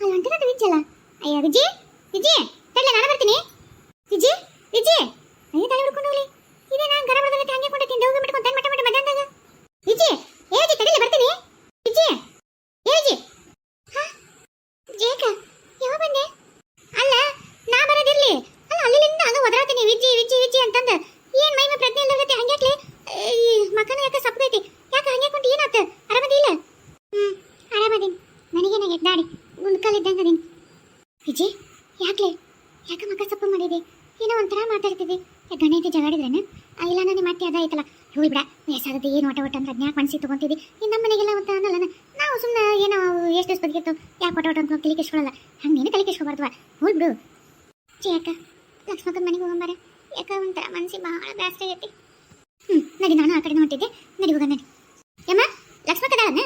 ಅಲ್ಲಿ ಹೊಂಟಿರೋದು ವಿಜ್ಜಲ್ಲ. ಅಯ್ಯ ವಿಜಿ ವಿಜಿ ತಡ್ಲೆ ನಾನು ಬರ್ತೀನಿ. ವಿಜಿ ವಿಜಿ ಅಯ್ಯ ತಲೆ ಹುಡ್ಕೊಂಡು ಹೋಗ್ಲಿ. ಇದೇ ನಾನು ಗರ ಬಡದಲ್ಲಿ ಹಂಗೆ ಕೊಂಡೈತೀನಿ ದೇವ್ಗೆ ಬಿಟ್ಕೊಂಡು ತನ್ನ ಮಟ್ಟ ಮಧ್ಯಾಹ್ನದಾಗ. ವಿಜಿ ಏ ವಿಜಿ ತಡಿಲೆ ಬರ್ತೀನಿ. ವಿಜಿ ಏ ವಿಜಿ ಹಾ ಜೇಕ ಯಾವ ಬಂದೆ? ಅಲ್ಲ ನಾ ಬರೋದಿರ್ಲಿ. ಅಲ್ಲ ಅಲ್ಲಿಂದ ಹಂಗ ಒದರಾತೀನಿ ವಿಜಿ ವಿಜಿ ವಿಜಿ ಅಂತಂದ. ಏನ್ ಮೈನ ಪ್ರಜ್ಞೆ ಇಲ್ಲಗತ್ತೆ ಹಂಗ್ಯಾಕ್ಲೆ ಈ ಮಕನ ಯಾಕೆ ಸಪ್ಪಗೈತಿ? ಯಾಕೆ ಹಂಗೆ ಕೊಂಡು ಏನಾತ? ಆರಾಮದಿಲ್ಲ? ಆರಾಮದೀನಿ. ನನಗೇನಾಗೈತೆ ದಾಡಿ ಗುಂಡ್ಕಲ್ಲಿದ್ದಂಗೆ ಅದೀನಿ. ವಿಜಿ ಯಾಕೆ ಮಕ ಸಪ್ಪು ಮಾಡಿದೆ? ಏನೋ ಒಂಥರ ಮಾತಾಡ್ತಿದ್ದೆ. ಗಣ ಐತಿ ಜಗಾಡಿದ್ರೇನ? ಇಲ್ಲ ನನಗೆ ಮತ್ತೆ ಅದಾಯ್ತಲ್ಲ ಹೋಗಿ ಬಿಡ ವಯಸ್ಸಾಗತ್ತೆ ಏನು ಒಟ ಒಟ ಅಂದ್ರೆ ಅದ್ನ್ಯಾಕೆ ಮನ್ಸಿಗೆ ತೊಗೊಂತಿದ್ದಿ? ಇನ್ನು ನಮ್ಮ ಮನೆಗೆಲ್ಲ ಅಂತ ಅನ್ನಲ್ಲ ನಾವು ಸುಮ್ಮನೆ ಏನೋ ಎಷ್ಟು ದಿವಸ ಬದುಕಿತ್ತು ಯಾಕೆ ಒಟ ಒಟ ಅಂತ ತಲೆ ಕೆಸ್ಕೊಳ್ಳಲ್ಲ. ಹಂಗೆ ನೀನು ತಲೆ ಕೆಸ್ಕೊಬಾರ್ದು ಹೋಗಿ ಬಿಡು. ಯಾಕ ಲಕ್ಷ್ಮಕ್ಕನ ಮನೆಗೆ ಹೋಗಂಬಾರ. ಯಾಕ ಒಂಥರ ಮನ್ಸಿಗೆ ಭಾಳ ಬೇಸರ ಆಗೈತಿ. ನಡಿ ನಾನು ಆ ಕಡೆ ಹೊಂಟಿದ್ದೆ. ನಡಿ ಹೋಗ ನಡಿ. ಯಮ್ಮ ಲಕ್ಷ್ಮಕ್ಕದಾಳನ್ನ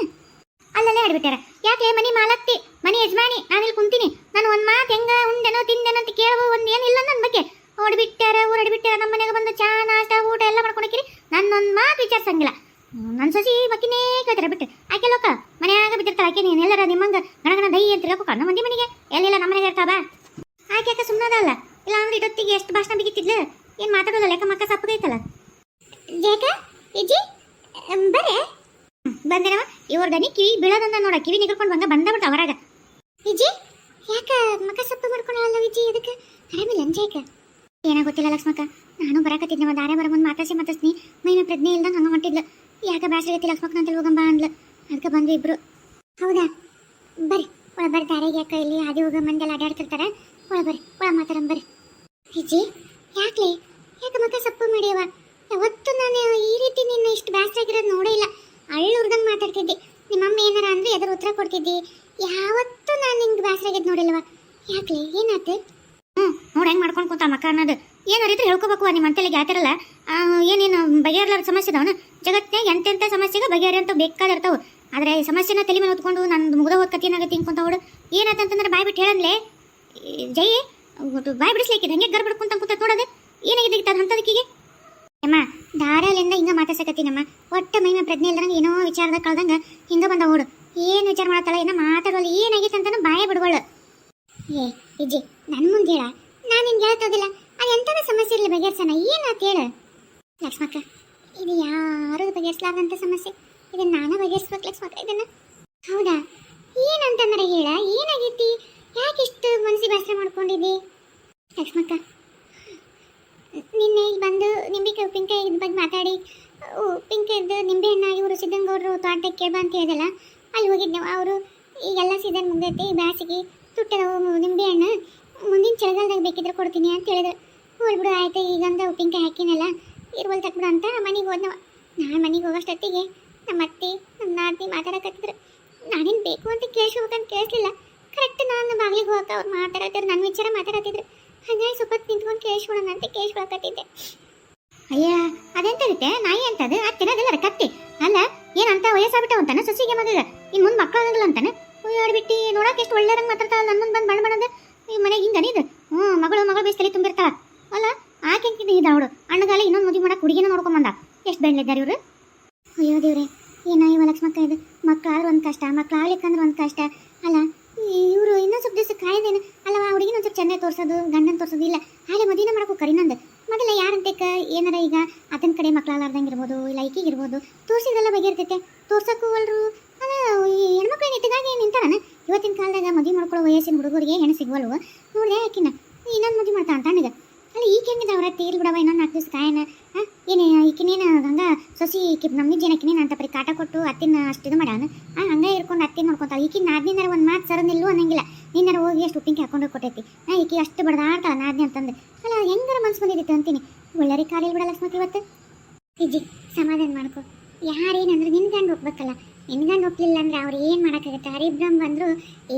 ಅಲ್ಲಲ್ಲೇ ಆಡ್ಬಿಟ್ಟಾರ. ಯಾಕೆ ಮನೆ ಮಾಲಕ್ತಿ ಮನೆ ಯಜಮಾನಿ ನಾನಿಲ್ಲಿ ಕುಂತೀನಿ. ನಾನು ಒಂದು ಮಾತು ಹೆಂಗ ಉಂಡೆನೋ ತಿಂದೆನೋ ಅಂತ ಕೇಳುವ ಒಂದು ಏನಿಲ್ಲ ನನ್ನ ಬಗ್ಗೆ. ಓಡಿಬಿಟ್ಟಾರ ಊರಡಿಬಿಟ್ಟಾರ. ನಮ್ಮ ಮನೆಗೆ ಬಂದು ಚಾ ನಾಷ್ಟ ಊಟ ಎಲ್ಲ ಮಾಡ್ಕೊಂಡಿಕ್ಕಿರಿ. ನನ್ನೊಂದು ಮಾತು ವಿಚಾರಿಸಂಗಿಲ್ಲ. ನನ್ನ ಸೊಸಿ ಬಕ್ಕಿನೇ ಕೇಳ್ತಾರೆ ಬಿಟ್ಟು ಆಕೆ ಲೋಕ ಮನೆಯಾಗ ಬಿದ್ದಿರ್ತಾಳೆ. ಆಕೆ ನೀನು ಎಲ್ಲರ ನಿಮ್ಮಂಗೆ ಗಣಗಣ ದೈ ಅಂತ ತಿಳ್ಕೊಕ ನಮ್ಮ ಮಂದಿ ಮನೆಗೆ ಎಲ್ಲಿಲ್ಲ ನಮ್ಮ ಮನೆಗೆ ಇರ್ತಾವ. ಆಕೆ ಯಾಕೆ ಸುಮ್ಮನದಲ್ಲ. ಇಲ್ಲ ಅಂದ್ರೆ ಇಡೊತ್ತಿಗೆ ಎಷ್ಟು ಭಾಷಣ ಬಿಗಿತ್ತಿದ್ಲು. ಏನು ಮಾತಾಡೋದಲ್ಲ ಯಾಕೆ ಮಕ್ಕ ಸಪ್ಪಗೈತಲ್ಲ. ಜೇಕ ವಿಜಿ ಬರೇ ಬಂದೇನವ. ಇವ್ರ ದನಿ ಕಿವಿ ಬೀಳೋದನ್ನ ನೋಡ. ಕಿವಿ ನಿಗರ್ಕೊಂಡು ಬಂದ ಹೊರಗ. ವಿಜಿ ಯಾಕ ಮಕ್ಕ ಸಪ್ಪು ಮಾಡ್ಕೊಳಲ್ಲ ವಿಜಿ? ಅದಕ್ಕೆ ಆರಾಮಿಲ್ಲ ಅಂಜೇಕ ಏನೋ ಗೊತ್ತಿಲ್ಲ ಲಕ್ಷ್ಮಕ್ಕ. ನಾನು ಬರಾಕತ್ತಿದ್ನವ ದಾರ ಬರ ಮುಂದೆ ಮಾತಾಡ್ಸ್ನಿ ಮೈನ ಪ್ರಜ್ಞೆ ಇಲ್ದಂಗೆ ಹಂಗೆ ಹೊಂಟಿದ್ಲು. ಯಾಕೆ ಬ್ಯಾಸರ ಆಗೈತಿ ಲಕ್ಷ್ಮಕ್ಕನ ಅಂತ ಹೋಗಂಬ ಅಂದ್ಲು. ಅದಕ್ಕೆ ಬಂದ್ವಿ ಇಬ್ರು. ಹೌದಾ ಬರ್ರಿ ಒಳ ಬರ್ರಿ. ದಾರಿಗೆ ಯಾಕ ಇಲ್ಲಿ ಆದಿ ಹೋಗ ಮಂದೆಲ್ಲ ಅಡ್ಡಾಡ್ತಿರ್ತಾರೆ. ಒಳ ಬರ್ರಿ ಒಳ ಮಾತಾಡಂ ಬರ್ರಿ. ವಿಜಿ ಯಾಕೆ ಮಕ್ಕ ಸಪ್ಪು ಮಾಡಿಯವ? ಯಾವತ್ತು ನಾನು ಈ ರೀತಿ ನಿನ್ನ ಇಷ್ಟು ಬ್ಯಾಸರ ಆಗಿರೋದು ನೋಡೇ ಇಲ್ಲ. ಅಳ್ಳುರ್ದಂಗೆ ಮಾತಾಡ್ತಿದ್ದಿ. ನಿಮ್ಮಮ್ಮ ಏನಾರ ಅಂದ್ರೆ ಎದುರು ಉತ್ತರ ಕೊಡ್ತಿದ್ದಿ. ಯಾವತ್ತೂ ನಾನು ನಿಂಗೆ ಬ್ಯಾಸರ ಆಗಿದ್ದು ನೋಡಿಲ್ವ? ಯಾಕೆ ಏನಾಯ್ತು? ನೋಡಿ ಹೆಂಗೆ ಮಾಡ್ಕೊಂಡು ಕೂತ ಮಕ್ಕ ಅನ್ನೋದು ಏನಾರಿದ್ರೆ ಹೇಳ್ಕೋಬೇಕು. ನಿಮ್ಮ ಅಂತೇಳಿಗೆ ಯಾತಿರಲ್ಲ ಏನೇನು ಬಗೆಹರ್ಲಾರ ಸಮಸ್ಯೆ ಇದಾವನ ಜಗತ್ತಿನಾಗ ಎಂತೆಂಥ ಸಮಸ್ಯೆಗೆ ಬಗೆಹರಿ ಅಂತ ಬೇಕಾದಿರ್ತಾವೆ. ಆದರೆ ಸಮಸ್ಯೆನ ತಲೆ ಮೇಲೆ ಹೊತ್ಕೊಂಡು ನಂದು ಮುಗ್ದ ಹೋದ ಕತಿ ಏನಾಗತ್ತೆ ಹಿಂಕೊಂತ ಅವಳು ಏನಾಯ್ತಂತಂದ್ರೆ ಬಾಯ್ ಬಿಟ್ಟು ಹೇಳಂದ್ಲೆ ಜೈ ಬಾಯ್ ಬಿಡಿಸ್ಲಿಕ್ಕೆ ಹಂಗೆ ಗರ್ ಬಿಡ್ಕೊಂತ ಕೂತ ನೋಡೋದು ಏನಾಗಿದೆ ಅದು ಅಂತದಕ್ಕಿಗೆ. ಅಮ್ಮ ದಾರಲಿಂದ ಹಿಂಗೆ ಮಾತಾಡ್ಸಕತ್ತೀನಮ್ಮ. ಒಟ್ಟ ಮೈನ ಪ್ರಜ್ಞೆ ಇಲ್ದಂಗೆ ಏನೋ ವಿಚಾರದಾಗ ಕಳ್ದಂಗೆ ಹಿಂಗೆ ಬಂದ ಓಡು. ಏನು ವಿಚಾರ ಮಾಡತ್ತಲ್ಲ ಏನೋ ಮಾತಾಡೋಲ್ಲ ಏನಾಗೈತೆ ಅಂತಾನು ಬಾಯ ಬಿಡ್ಬೋಳು. ಏ ವಿಜಿ ನನ್ನ ಮುಂದೆ ಹೇಳ. ನಾನು ನಿನ್ಗೆ ಹೇಳ್ತೋದಿಲ್ಲ. ಅದು ಎಂಥದ ಸಮಸ್ಯೆ ಇರಲಿ ಬಗೆಹರ್ಸೋಣ. ಏನಾಯ್ತು ಹೇಳು ಲಕ್ಷ್ಮಕ್ಕ. ಇದು ಯಾರು ಬಗೆಹರಿಸಲಾರ್ದಂಥ ಸಮಸ್ಯೆ. ಇದನ್ನು ನಾನು ಬಗೆಹರಿಸ್ಬೇಕು ಲಕ್ಷ್ಮಕ್ಕ ಇದನ್ನು. ಹೌದಾ ಏನಂತಂದ್ರೆ ಹೇಳ ಏನಾಗೈತಿ? ಯಾಕೆ ಇಷ್ಟು ಮನಸ್ಸಿಗೆ ಬೇಸರ ಮಾಡ್ಕೊಂಡಿದ್ದಿ ಲಕ್ಷ್ಮಕ್ಕ? ನಿನ್ನೆ ಬಂದು ನಿಂಬೆ ಉಪ್ಪಿನಕಾಯಿ ಇದ್ರ ಬಗ್ಗೆ ಮಾತಾಡಿ ಉಪ್ಪಿನಕಾಯ್ದು ನಿಂಬೆ ಹಣ್ಣಾಗಿ ಇವರು ಸಿದ್ದಂಗೌಡರು ತೋಟಕ್ಕೆ ಕೇಳ್ಬ ಅಂತ ಹೇಳಿದಲ್ಲ ಅಲ್ಲಿ ಹೋಗಿದ್ದೆವು. ಅವರು ಈಗೆಲ್ಲ ಸೀಸನ್ ಮುಗ್ದೈತಿ ಬ್ಯಾಸಿಗೆ ತುಟ್ಟದವು ನಿಂಬೆ ಹಣ್ಣು ಮುಂದಿನ ಚಳಿಗಾಲದಾಗ ಬೇಕಿದ್ರೆ ಕೊಡ್ತೀನಿ ಅಂತ ಹೇಳಿದ್ರು. ಹೋಗ್ಬಿಡು ಆಯ್ತು ಈಗಂದ ಉಪ್ಪಿನಕಾಯಿ ಹಾಕಿನಲ್ಲ ಇರ್ವಲ್ ತಕ್ಬಿಡು ಅಂತ ಮನೆಗೆ ಹೋದ್ನವ. ನಾನು ಮನೆಗೆ ಹೋಗೋಷ್ಟೊತ್ತಿಗೆ ನಮ್ಮ ಅತ್ತಿ ನಮ್ಮ ನಾದಿ ಮಾತಾಡಕತ್ತಿದ್ರು. ನಾನೇನು ಬೇಕು ಅಂತ ಕೇಳಿಸ್ಬೇಕಂತ ಕೇಳಿಸ್ಲಿಲ್ಲ. ಕರೆಕ್ಟ್ ನಾನು ಬಾಗಿಲಿಗೆ ಹೋಗಕ್ಕೆ ಅವ್ರು ಮಾತಾಡತ್ತಿದ್ರು. ನನ್ನ ವಿಚಾರ ಮಾತಾಡತ್ತಿದ್ರು. ಹಾಗಾಗಿ ಸ್ವಲ್ಪ ನಿಂತ್ಕೊಂಡು ಕೇಳಿಸ್ಬಿಡೋಣ ಅಂತ ಕೇಳಿಸ್ಕೊಳಕತ್ತಿದ್ದೆ. ಅಯ್ಯ ಅದೆಂತದಿತ್ತೆ ನಾಯಿ ಅಂತದು ಅದು ತಿನ್ನೋದಿಲ್ಲ ಕತ್ತಿ ಅಲ್ಲ. ಏನಂತ ವಯಸ್ಸಾಗ್ಬಿಟ್ಟವ ಅಂತಾನೆ ಸೊಸಿಗೆ ಮಗ ಇನ್ನು ಮುಂದೆ ಮಕ್ಕಳಾಗಲ್ಲ ಅಂತಾನೆ. ಆಡ್ಬಿಟ್ಟು ನೋಡಕ್ಕೆ ಎಷ್ಟು ಒಳ್ಳೆಯರಂಗೆ ಮಾತಾಡ್ತಾಳ. ನನ್ನ ಮುಂದೆ ಬಂದು ಬಣ್ಣ ಈ ಮನೆಗೆ ಹಿಂಗೆ ಇದು ಮಗಳು ಬೇಸ್ತಲಿ ತುಂಬಿರ್ತಾಳ ಅಲ್ಲ. ಆಕೆ ಇದ್ದ ಅವಳು ಅಣ್ಣಗಾಲ ಇನ್ನೊಂದು ಮದುವೆ ಮಾಡಕ್ಕೆ ಹುಡುಗಿನ ನೋಡ್ಕೊಂಬಂದ. ಎಷ್ಟು ಬೆಳ್ಳಿದ್ದಾರೆ ಇವರು. ಅಯ್ಯೋ ದೇವ್ರೆ ಏನೋ ಇವ ಲಕ್ಷ್ಮಕ್ಕ ಇದು. ಮಕ್ಕಳಾದ್ರೆ ಒಂದು ಕಷ್ಟ ಮಕ್ಕಳಾಗ್ಲಿಕ್ಕಂದ್ರೆ ಒಂದು ಕಷ್ಟ ಅಲ್ಲ. ಇವರು ಇನ್ನೊಂದು ಸ್ವಲ್ಪ ದಿವಸ ಕಾಯ್ದೇನು ಅಲ್ಲವ ಹುಡುಗಿನ ಒಂದು ಸ್ವಲ್ಪ ಚೆಂದ ತೋರಿಸೋದು ಗಂಡನ ತೋರಿಸೋದು ಇಲ್ಲ. ಹಾಗೆ ಮದುವೆನ ಮಾಡಕ್ಕೂ ಕರಿನಂದು ಮೊದಲ ಯಾರಂತೇಕ ಏನಾರ ಈಗ ಆತನ ಕಡೆ ಮಕ್ಕಳಾಗ್ಲಾರ್ದಂಗೆ ಇರ್ಬೋದು ಇಲ್ಲ ಈಕಿಗಿರ್ಬೋದು ತೋರಿಸಿದ್ರೆಲ್ಲ ಬಗೆರ್ತೈತೆ. ತೋರ್ಸಕ್ಕೂ ಅಲ್ರು ಅಲ್ಲ ಹೆಣ್ಮಕ್ಳು ನಿಂತಿಗಾಗಿ ನಿಂತಾನ. ಇವತ್ತಿನ ಕಾಲದಾಗ ಮದುವೆ ಮಾಡ್ಕೊಳ್ಳೋ ವಯಸ್ಸಿನ ಹುಡುಗರಿಗೆ ಹೆಣ್ಣು ಸಿಗುವಲ್ವ ನೋಡಿದೆ ಆಕಿನ ಇನ್ನೊಂದು ಮದುವೆ ಮಾಡ್ತಾ ಅಂತ ನನಗೆ. ಅಲ್ಲಿ ಈಕೆ ಹೆಂಗಿದೆ ಅವ್ರ ತೀರ್ ಬಿಡವ ಇನ್ನೊಂದು 4 ದಿವಸ ಕಾಯನ ಏನು ಈಕಿನೇನು ಹಂಗ ಸೊಸಿ ನಮ್ಮ ಜನಕಿನೇನು ಅಂತ ಬರೀ ಕಾಟ ಕೊಟ್ಟು ಅತ್ತಿನ ಅಷ್ಟು ಇದು ಮಾಡ್ಯಾನ. ಹಂಗೆ ಇರ್ಕೊಂಡು ಅತ್ತಿನ ನೋಡ್ಕೊತಾಳೆ. ಈಕಿನ ನಾದ್ನಿಂದಾರ ಒಂದು ಮಾತು ಸರ ನಿಲ್ಲು ಅನ್ನಂಗಿಲ್ಲ. ನಿನ್ನಾರ ಹೋಗಿ ಅಷ್ಟು ಉಪ್ಪಿನಕಾಯಿ ಹಾಕೊಂಡು ಕೊಟ್ಟೈತಿ. ಈಕಿ ಅಷ್ಟು ಬಡ್ದಾಡ್ತಾಳ ನಾದ್ನಿ ಅಂತಂದು ಅಲ್ಲ ಹೆಂಗಾರ ಮನ್ಸು ಬಂದಿದ್ದಿತ್ತು ಅಂತೀನಿ. ಒಳ್ಳೆ ಕಾಲಿಲ್ ಬಿಡಲ್ಲ ಲಕ್ಷ್ಮಕ್ಕ ಇವತ್ತು. ವಿಜಿ ಸಮಾಧಾನ ಮಾಡ್ಕೊ. ಯಾರೇನಂದ್ರೆ ನಿನ್ನ ಗಂಡು ಒಪ್ಬೇಕಲ್ಲ. ನಿನ್ನ ಗಂಡು ಒಪ್ಪಲಿಲ್ಲ ಅಂದ್ರೆ ಅವ್ರು ಏನು ಮಾಡೋಕ್ಕಾಗತ್ತೆ? ಹರಿಬ್ರಹ್ಮ ಬಂದರು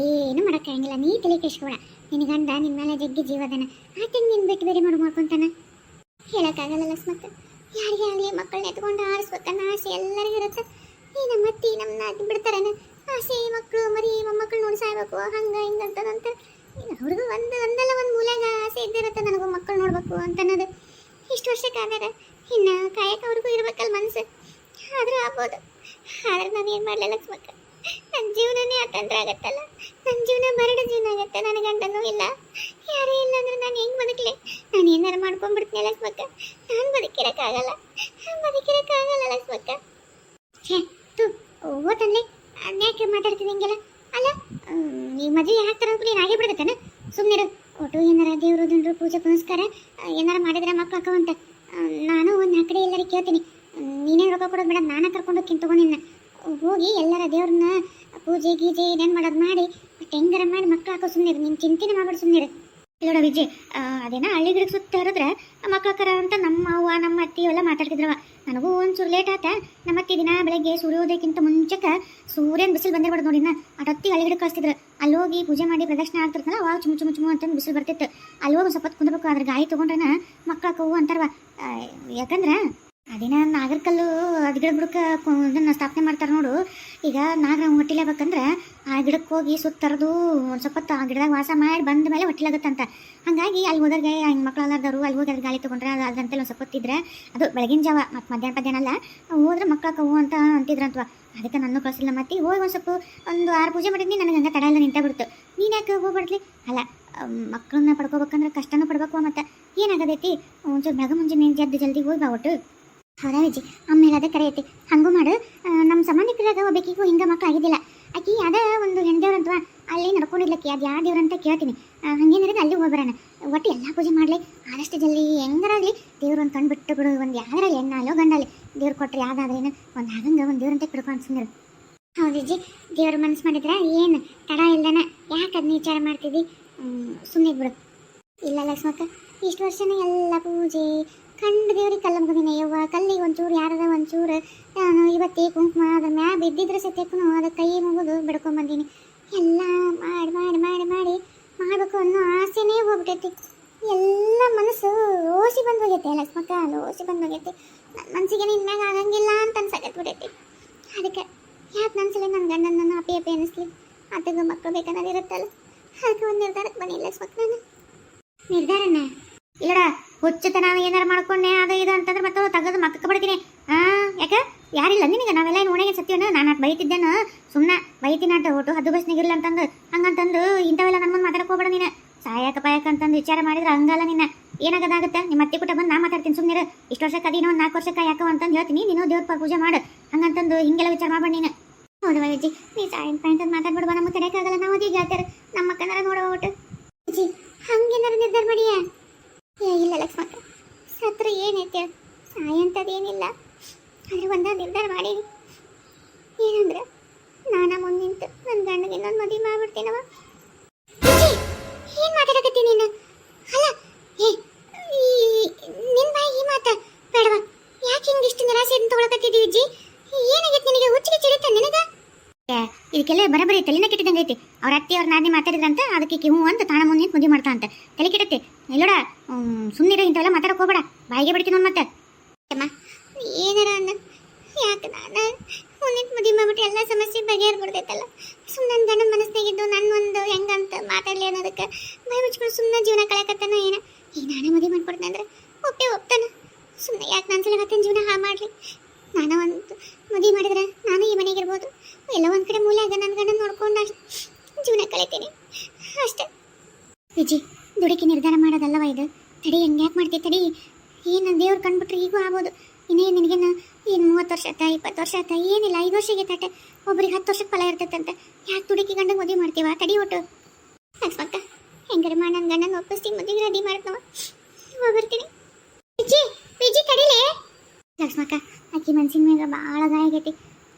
ಏನು ಮಾಡೋಕ್ಕಾಗಂಗಿಲ್ಲ. ನೀ ತಲೆ ಕೆಸ್ಕೊಬೇಡ. ನಿನ್ನ ಗಂಡ ನಿನ್ನ ಮೇಲೆ ಜಗ್ಗಿ ಜೀವದಾನ. ಆತಂಗೆ ನಿನ್ನ ಬಿಟ್ಟು ಬೇರೆ ಮಾಡ್ಕೊಂತಾನ ಹೇಳೋಕ್ಕಾಗಲ್ಲ ಲಕ್ಷ್ಮಕ್ಕ. ಯಾರಿಗೆ ಆಗಲಿ ಮಕ್ಕಳನ್ನ ಎತ್ಕೊಂಡು ಆರಿಸ್ಬೇಕನ್ನ ಆಸೆ ಎಲ್ಲರಿಗೂ ಇರುತ್ತೆ. ಈ ನಮ್ಮ ಅತ್ತಿ ನಮ್ಮನ್ನ ಬಿಡ್ತಾರೇನ ಆಸೆ ಮಕ್ಕಳು ಮರಿ ಮೊಮ್ಮಕ್ಕಳು ನೋಡಿ ಸಾಯ್ಬೇಕು ಹಂಗೆ ಹಿಂಗಂತದಂತ. ಅವ್ರಿಗೂ ಒಂದಲ್ಲ ಒಂದು ಮೂಲೆಗ ಆಸೆ ಇದ್ದಿರುತ್ತೆ ನನಗೂ ಮಕ್ಕಳು ನೋಡ್ಬೇಕು ಅಂತ ಅನ್ನೋದು. ಇಷ್ಟು ವರ್ಷಕ್ಕಾದ್ರೆ ಇನ್ನು ಕಾಯಕ್ಕೆ ಅವ್ರಿಗೂ ಇರ್ಬೇಕಲ್ಲ ಮನಸ್ಸು. ಆದರೂ ಆಗ್ಬೋದು. ಆದ್ರೆ ನಾನು ಏನು ಮಾಡಲಿಲ್ಲ ಲಕ್ಷ್ಮಕ್ಕ. ನನ್ನ ಜೀವನನೇ ಅತಂತ್ರ ಆಗತ್ತಲ್ಲ. ನನ್ನ ಜೀವನ ಬರಡು ಜೀವನ ಆಗತ್ತೆ. ನನ್ನ ಗಂಡನೂ ಇಲ್ಲ, ಯಾರೂ ಇಲ್ಲ ಅಂದ್ರೆ ನಾನು ಹೆಂಗೆ ಬದುಕಲಿ? ನಾನು ಏನಾರು ಮಾಡ್ಕೊಂಡ್ಬಿಡ್ತೀನಿ ಲಕ್ಷ್ಮಕ್ಕ. ನಾನು ಬದುಕಿರೋಕ್ಕಾಗಲ್ಲ ಲಕ್ಷ್ಮಕ್ಕ. ಛೇ ತು ಓತನ್ಲಿ ಅನ್ಯಾಕೆ ಮಾತಾಡ್ತೀನಿ ಹಿಂಗೆಲ್ಲ? ಅಲ್ಲ ಈ ಮದುವೆ ಹಾಕ್ತಾರ ನೀನು ಹಾಗೆ ಬಿಡ್ಬೇಕನ? ಸುಮ್ಮನಿರು. ಒಟ್ಟು ಏನಾರ ದೇವರು ದಿಂಡ್ರು ಪೂಜೆ ಪುನಸ್ಕಾರ ಏನಾರ ಮಾಡಿದ್ರೆ ಮಕ್ಳು ಹಾಕವಂತ. ನಾನು ಒಂದು ಆ ಕಡೆ ಎಲ್ಲರಿಗೆ ಕೇಳ್ತೀನಿ. ನೀನೇ ರೊಕ್ಕ ಕೊಡೋದು ಬೇಡ, ನಾನು ಕರ್ಕೊಂಡು ಹೋಗ್ತೀನಿ ತಗೊಂಡಿನ್ನ. ಹೋಗಿ ಎಲ್ಲರ ದೇವ್ರನ್ನ ಪೂಜೆ ಗೀಜೆ ಏನೇನು ಮಾಡೋದು ಮಾಡಿ ಮತ್ತೆ ಹೆಂಗಾರ ಮಾಡಿ ಮಕ್ಳು ಹಾಕೋ. ಸುಮ್ಮನಿರು, ನೀನು ಚಿಂತೆನೇ ಮಾಡ್ಬಿಡು, ಸುಮ್ಮನಿರು. ಇಲ್ಲೋಡ ವಿಜಯ್, ಅದೇನ ಹಳ್ಳಿ ಗಿಡಕ್ಕೆ ಸುತ್ತ ಹರಿದ್ರೆ ಮಕ್ಳಕ್ಕರ ಅಂತ ನಮ್ಮ ಅವ್ವ ನಮ್ಮ ಅತ್ತಿ ಎಲ್ಲ ಮಾತಾಡ್ತಿದ್ರವ. ನನಗೂ ಒಂಚೂರು ಲೇಟ್ ಆತ. ನಮ್ಮ ಅತ್ತಿ ದಿನ ಬೆಳಗ್ಗೆ ಸೂರ್ಯೋದಯಕ್ಕಿಂತ ಮುಂಚೆಗೆ ಸೂರ್ಯನ ಬಿಸಿಲು ಬಂದಿರ್ಬಾರ್ದು ನೋಡಿನ ಅಟೊತ್ತಿ ಹಳ್ಳಿ ಗಿಡಕ್ಕೆ ಕಳಿಸ್ತಿದ್ರು. ಅಲ್ಲಿ ಹೋಗಿ ಪೂಜೆ ಮಾಡಿ ಪ್ರದಕ್ಷಿಣೆ ಆಗ್ತಿರ್ತಲ್ಲ, ಅವಾಗ ಚುಮು ಅಂತಂದು ಬಿಸಿಲು ಬರ್ತಿತ್ತು. ಅಲ್ಲಿ ಹೋಗಿ ಸ್ವಲ್ಪ ಕುಂದ್ಬೇಕು. ಅದ್ರ ಗಾಳಿ ತೊಗೊಂಡ್ರೆ ಮಕ್ಳಕ್ಕವು ಅಂತಾರವ. ಯಾಕಂದ್ರೆ ಅದೇನ ನಾಗರಕಲ್ಲು ಅದು ಗಿಡ ಬುಡಕ್ಕೆ ಇದನ್ನು ಸ್ಥಾಪನೆ ಮಾಡ್ತಾರೆ ನೋಡು. ಈಗ ನಾಗರ ಹೊಟ್ಟಿಲೇಬೇಕಂದ್ರೆ ಆ ಗಿಡಕ್ಕೆ ಹೋಗಿ ಸುತ್ತರದು ಒಂದು ಸ್ವಲ್ಪ ಆ ಗಿಡದಾಗ ವಾಸ ಮಾಡಿ ಬಂದ ಮೇಲೆ ಹೊಟ್ಟಿಲಾಗುತ್ತಂತ. ಹಾಗಾಗಿ ಅಲ್ಲಿ ಹೋದಾಗ ಹಿಂಗೆ ಮಕ್ಳು ಅಲ್ಲಾರ್ದವರು ಅಲ್ಲಿ ಹೋಗಿ ಅದು ಗಾಳಿ ತೊಗೊಂಡ್ರೆ ಅದಂತೆಲ್ಲ ಒಂದು ಸ್ವಲ್ಪ ಹೊತ್ತಿದ್ರೆ ಅದು ಬೆಳಗಿನ ಜಾವ ಮತ್ತು ಮಧ್ಯಾಹ್ನ ಅಲ್ಲ ಹೋದ್ರೆ ಮಕ್ಳಕ್ಕವು ಅಂತ ಅಂತಿದ್ರಂತವ. ಅದಕ್ಕೆ ನನ್ನ ಕಳಿಸಿಲ್ಲ. ಮತ್ತೆ ಹೋಗಿ ಒಂದು ಸ್ವಲ್ಪ ಒಂದು 6 ಪೂಜೆ ಮಾಡಿದ್ನಿ. ನನಗೆ ಹಂಗೆ ತಡ ಎಲ್ಲ ನಿಂತ ಬಿಡ್ತು. ನೀನು ಯಾಕೆ ಹೋಗ್ಬಾರ್ದ್ಲಿ? ಅಲ್ಲ ಮಕ್ಕಳನ್ನ ಪಡ್ಕೋಬೇಕಂದ್ರೆ ಕಷ್ಟನೂ ಪಡ್ಬೇಕು. ಮತ್ತು ಏನಾಗದೈತಿ ಒಂಚೂರು ಬೆಳಗ್ಗೆ ಮುಂಜಾನೆ ಜಲ್ದಿ ಹೋಗಿ ಬಾ ಒಟ್ಟು. ಹೌದಾ ವಿಜಿ, ಆಮೇಲೆ ಅದೇ ಕರೆ ಐತಿ. ಹಂಗೂ ಮಾಡು. ನಮ್ಮ ಸಂಬಂಧಿಕರಾಗ ಒಬ್ಬಾಕಿಗೂ ಹಿಂಗೆ ಮಕ್ಳು ಆಗಿದ್ದಿಲ್ಲ. ಆಕಿ ಅದ ಒಂದು ಹೆಣ್ದೇವ್ರಂತವ ಅಲ್ಲಿ ನಡ್ಕೊಂಡಿದ್ಲಕ್ಕಿ. ಅದು ಯಾವ ದೇವ್ರಂತ ಕೇಳ್ತೀನಿ. ಹಂಗೇನಿರೋದು ಅಲ್ಲಿ ಹೋಗ್ಬರೋಣ. ಒಟ್ಟು ಎಲ್ಲ ಪೂಜೆ ಮಾಡಲಿ ಆದಷ್ಟು ಜಲ್ದಿ. ಹೆಂಗಾರಾಗಲಿ ದೇವ್ರು ಒಂದು ಕಣ್ಣು ಬಿಟ್ಟು ಬಿಡು. ಒಂದು ಯಾವ್ದಾರಲ್ಲಿ ಹೆಣ್ಣಾಲೋ ಗಂಡಲ್ಲಿ ದೇವ್ರು ಕೊಟ್ಟರೆ ಯಾವುದಾದ್ರೇನು ಒಂದು ಆಗಂಗೆ ಒಂದು ದೇವ್ರಂತ ಬಿಡ್ಕೊ ಅನ್ಸಂದ್ರು. ಹೌದು ವಿಜಿ, ದೇವ್ರ ಮನಸ್ಸು ಮಾಡಿದ್ರೆ ಏನು ತಡ ಇಲ್ಲನ ಯಾಕೆ ಅದನ್ನ ವಿಚಾರ ಮಾಡ್ತಿದ್ದಿ? ಸುಮ್ಮನೆ ಬಿಡು. ಇಲ್ಲ ಲಕ್ಷ್ಮಕ್ಕ, ಇಷ್ಟು ವರ್ಷನೇ ಎಲ್ಲ ಪೂಜೆ ಕಂಡು ದೇವ್ರಿಗೆ ಕಲ್ಲ ಮುಗಿದಿನ ಯವ್ವ. ಕಲ್ಲಿಗೆ ಒಂಚೂರು ಯಾರದ ಒಂಚೂರು ನಾನು ಇವತ್ತೇ ಕುಂಕುಮ ಅದ್ರ ಮ್ಯಾ ಬಿದ್ದಿದ್ರೆ ಸತ್ಯಕ್ಕೂ ಅದ ಕೈ ಮುಗಿದು ಬಿಡ್ಕೊಂಬಂದೀನಿ. ಎಲ್ಲ ಮಾಡಿ ಮಾಡಿ ಮಾಡಿ ಮಾಡಿ ಮಾಡಬೇಕು ಅನ್ನೋ ಆಸೆನೇ ಹೋಗ್ಬಿಟ್ಟೈತಿ. ಎಲ್ಲ ಮನಸ್ಸು ರೋಸಿ ಬಂದು ಹೋಗೈತೆ ಲಕ್ಷ್ಮಕ್ಕ, ರೋಸಿ ಬಂದು ಹೋಗೈತಿ. ನನ್ನ ಮನಸ್ಸಿಗೆ ನಿನ್ನ ಮ್ಯಾಗ ಆಗಂಗಿಲ್ಲ ಅಂತ ಅನ್ಸಕತ್ಬಿಟ್ಟೈತಿ. ಅದಕ್ಕೆ ಯಾಕೆ ನನ್ಸಲ ನನ್ನ ಗಂಡನ ಅಪ್ಪಿ ಅನ್ನಿಸ್ಲಿ? ಅದಕ್ಕೆ ಮಕ್ಕಳು ಬೇಕನ್ನೋದಿರುತ್ತಲ್ಲ, ಅದಕ್ಕೆ ಒಂದು ನಿರ್ಧಾರಕ್ಕೆ ಬನ್ನಿ ಲಕ್ಷ್ಮಕ್ಕ. ನಾನು ನಿರ್ಧಾರನ ಇಲ್ಲಡ ಹುಚ್ಚತನ ಏನಾರು ಮಾಡ್ಕೊಂಡೆ ಅದು ಇದು ಅಂತಂದ್ರೆ ಮತ್ತೆ ತೆಗೆದು ಮಕ್ಕಕ್ಕೆ ಬಿಡ್ತೀನಿ. ಯಾಕೆ ಯಾರಿಲ್ಲ ನಿನಗೆ? ನಾವೆಲ್ಲ ಏನು ಓಣೆಗೆ ಸತ್ಯವನ? ನಾನು ಅಷ್ಟು ಬೈತಿದ್ದೇನು? ಸುಮ್ಮನೆ ಬೈತೀನಿ ಅಟ್ಟು ಒಟ್ಟು ಹದ್ದು ಬಸ್ನಿಗಿರಲ್ಲ ಅಂತಂದು ಹಂಗಂತಂದು ಇಂಥವೆಲ್ಲ ನನ್ನ ಮುಂದೆ ಮಾತಾಡಕ್ಕೆ ಹೋಗ್ಬೇಡ ನೀನು. ಸಾಯಕ ಪಾಯಕ ಅಂತಂದು ವಿಚಾರ ಮಾಡಿದ್ರೆ ಹಂಗಲ್ಲ. ನಿನ್ನ ಏನಾಗದಾಗುತ್ತೆ? ನಿಮ್ಮ ಅತ್ತೆ ಕುಟ ಬಂದು ನಾ ಮಾತಾಡ್ತೀನಿ. ಸುಮ್ಮನೆ ಇಷ್ಟು ವರ್ಷಕ್ಕೆ ಅದೇನೋ ಒಂದು 4 ವರ್ಷಕ್ಕೆ ಯಾಕೋ ಅಂತಂದು ಹೇಳ್ತೀನಿ. ನೀನು ದೇವ್ರ ಪೂಜೆ ಮಾಡು ಹಂಗಂತಂದು ಹಿಂಗೆಲ್ಲ ವಿಚಾರ ಮಾಡ್ಬೇಡ ನೀನು. ಹೌದು ವಿಜಿ, ನೀ ಸಾಯನ್ ಪಾಯಿಂಟ್ ಅಂತ ಮಾತಾಡ್ಬಿಡ್ಬ. ನಮ್ಮ ತಡೆಯೋಕ್ಕಾಗಲ್ಲ. ನಾವು ಅದೀಗ ಹೇಳ್ತಾರೆ ನಮ್ಮ ಅಕ್ಕನಾರ ನೋಡುವ ಒಟ್ಟು. ವಿಜಿ ಹಂಗೇನಾರು ನಿರ್ಧಾರ ಮಾಡಿಯಾ? ಇಲ್ಲ ಲಕ್ಷ್ಮಕ್ಕ, ಸತ್ರ ಏನೈತೆ ಸಾಯಂಥದ್ದೇನಿಲ್ಲ. ಆದರೆ ಒಂದ ನಿರ್ಧಾರ ಮಾಡೀನಿ. ಏನಂದ್ರೆ ನಾನು ಮುಂದೆ ನಿಂತು ನನ್ನ ಗಂಡಗೆ ಇನ್ನೊಂದು ಮದುವೆ ಮಾಡ್ಬಿಡ್ತೀನವ. ಏನು ಮಾತಾಡಕತ್ತೀನಿ ನೀನು? ಅಲ್ಲ ನಿನ್ನ ಬಾಯಿ ಈ ಮಾತ ಬೇಡವ. ಯಾಕೆ ಹಿಂಗೆ ಇಷ್ಟು ನಿರಾಸೆ ತಗೊಳಕತ್ತಿದ್ದೀವಿ ವಿಜಿ? ಏನಾಗೈತೆ ನಿನಗೆ? ಹುಚ್ಚಿಗೆ ಚಿಡಿತ ನಿನಗೆ? ಇದಕ್ಕೆಲ್ಲ ಬರಬರಿ ತಲೆನ ಕೆಟ್ಟಿದಂಗೆ ಐತಿ. ಅವ್ರ ಅತ್ತಿ ಅವ್ರ ನಾದಿನಿ ಮಾತಾಡಿದ್ರಂತ ಅದಕ್ಕೆ ಹ್ಞೂ ಅಂತ ತಾಣ ಮುಂದೆ ನಿಂತು ಮದುವೆ ಮಾಡ್ತಾ ಅಂತ ತಲೆ ಕೆಟ್ಟೈತಿ. ಇಲ್ಲೋಡ ಸುಮ್ಮನಿರೋ, ಇಂಥವೆಲ್ಲ ಮಾತಾಡಕ್ಕೆ ಹೋಗ್ಬೇಡ. ಬಾಯಿಗೆ ಬಿಡ್ತೀನಿ ಒಂದು ಮತ್ತೆ. ಅಮ್ಮ ಏನಾರ ಅಂದ ಯಾಕೆ ನಾನು ಮುಂದೆ ಮದುವೆ ಮಾಡ್ಬಿಟ್ಟು ಎಲ್ಲ ಸಮಸ್ಯೆ ಬಗೆಹರ್ಬಿಡ್ತೈತಲ್ಲ. ಸುಮ್ಮನೆ ನನ್ನ ಗಂಡನ ಮನಸ್ಸಿನಾಗಿದ್ದು ನನ್ನ ಒಂದು ಹೆಂಗಂತ ಮಾತಾಡಲಿ ಅನ್ನೋದಕ್ಕೆ ಬಾಯಿ ಮುಚ್ಕೊಂಡು ಸುಮ್ಮನೆ ಜೀವನ ಕಳೆಯಕತ್ತಾನ. ಏನ ಈಗ ನಾನೇ ಮದುವೆ ಮಾಡ್ಕೊಡ್ತೀನಿ ಅಂದ್ರೆ ಒಪ್ತಾನ. ಸುಮ್ಮನೆ ಯಾಕೆ ನನ್ನ ಸಲಗತ್ತಿನ ಜೀವನ ಹಾಳು ಮಾಡಲಿ? ನಾನು ಒಂದು ಮದುವೆ ಮಾಡಿದ್ರೆ ನಾನು ಈ ಮನೆಗಿರ್ಬೋದು, ಎಲ್ಲ ಒಂದು ಕಡೆ ಮೂಲೆಯಾಗ ನನ್ನ ಗಂಡನ ನೋಡ್ಕೊಂಡು ಜೀವನ ಕಳಿತೀನಿ ಅಷ್ಟೇ. ವಿಜಿ ದುಡುಕಿ ನಿರ್ಧಾರ ಮಾಡೋದಲ್ಲವ ಇದು. ತಡಿ, ಹಂಗೆ ಯಾಕೆ ಮಾಡ್ತೀವಿ? ತಡಿ, ಏನು ದೇವ್ರು ಕಂಡುಬಿಟ್ರೆ ಈಗೂ ಆಗ್ಬೋದು. ಇನ್ನೇನು ನಿನಗೇನು ಏನು 30 ವರ್ಷ ಆಯ್ತಾ 20 ವರ್ಷ ಆಯ್ತಾ? ಏನಿಲ್ಲ, 5 ವರ್ಷಕ್ಕೆ ತಾಟ. ಒಬ್ರಿಗೆ 10 ವರ್ಷಕ್ಕೆ ಫಲ ಇರ್ತೈತಂತೆ. ಯಾಕೆ ದುಡುಕಿ ಗಂಡಗೆ ಮದುವೆ ಮಾಡ್ತೀವ? ತಡಿ ಒಟ್ಟು ಲಕ್ಷ್ಮಕ್ಕ, ಹೆಂಗಾರ ಮಾಡಿ ನನ್ನ ಗಂಡನ ಒಪ್ಪಿಸ್ತೀನಿ, ಮದುವೆ ರೆಡಿ ಮಾಡ್ತವ. ಬರ್ತೀನಿ ವಿಜಿ. ವಿಜಿ ತಡಿಲೇ ಲಕ್ಷ್ಮಕ್ಕ, ಆಕಿ ಮನ್ಸಿನ ಮ್ಯಾಗ ಭಾಳ ಗಾಯ ಆಗೈತಿ.